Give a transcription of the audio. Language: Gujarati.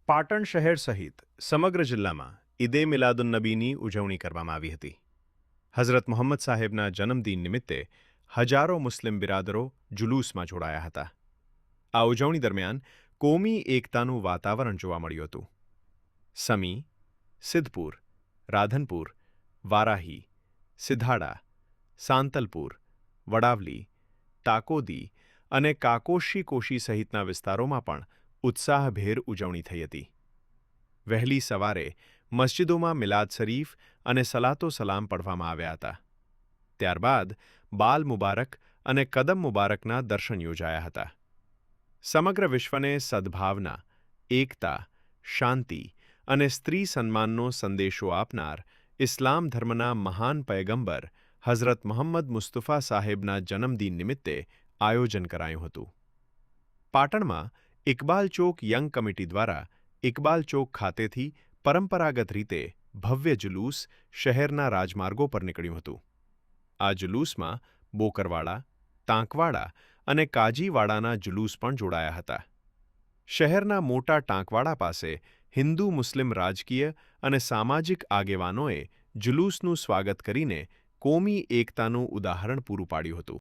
પાટણ શહેર સહિત સમગ્ર જિલ્લામાં ઈદે મિલાદુન્નબીની ઉજવણી કરવામાં આવી હતી. હઝરત મુહમ્મદ સાહેબના જન્મદિન નિમિત્તે હજારો મુસ્લિમ બિરાદરો જુલુસમાં જોડાયા હતા. આ ઉજવણી દરમિયાન કોમી એકતાનું વાતાવરણ જોવા મળ્યું હતું. સમી, સિદ્ધપુર, રાધનપુર, વારાહી, સિધાડા, સાંતલપુર, વડાવલી, ટાકોદી અને કાકોશી કોશી સહિતના વિસ્તારોમાં પણ ઉત્સાહભેર ઉજવણી થઈ હતી. વહેલી સવારે મસ્જિદોમાં મિલાદ શરીફ અને સલાતો સલામ પઢવામાં આવ્યા હતા. ત્યારબાદ બાલ મુબારક અને કદમ મુબારકના દર્શન યોજાયા હતા. સમગ્ર વિશ્વને સદ્ભાવના, એકતા, શાંતિ અને સ્ત્રી સન્માનનો સંદેશો આપનાર ઇસ્લામ ધર્મના મહાન પયગંબર હઝરત મુહમ્મદ મુસ્તફા સાહેબના જન્મદિન નિમિત્તે આયોજન કરાયું હતું. પાટણમાં ઇકબાલ ચોક યંગ કમિટી દ્વારા ઇકબાલ ચોક ખાતેથી પરંપરાગત રીતે ભવ્ય જુલુસ શહેરના રાજમાર્ગો પર નીકળ્યું હતું. આ જુલુસમાં બોકરવાડા, ટાંકવાડા અને કાજીવાડાના જુલુસ પણ જોડાયા હતા. શહેરના મોટા ટાંકવાડા પાસે હિન્દુ મુસ્લિમ રાજકીય અને સામાજિક આગેવાનોએ જુલુસનું સ્વાગત કરીને કોમી એકતાનું ઉદાહરણ પૂરું પાડ્યું હતું.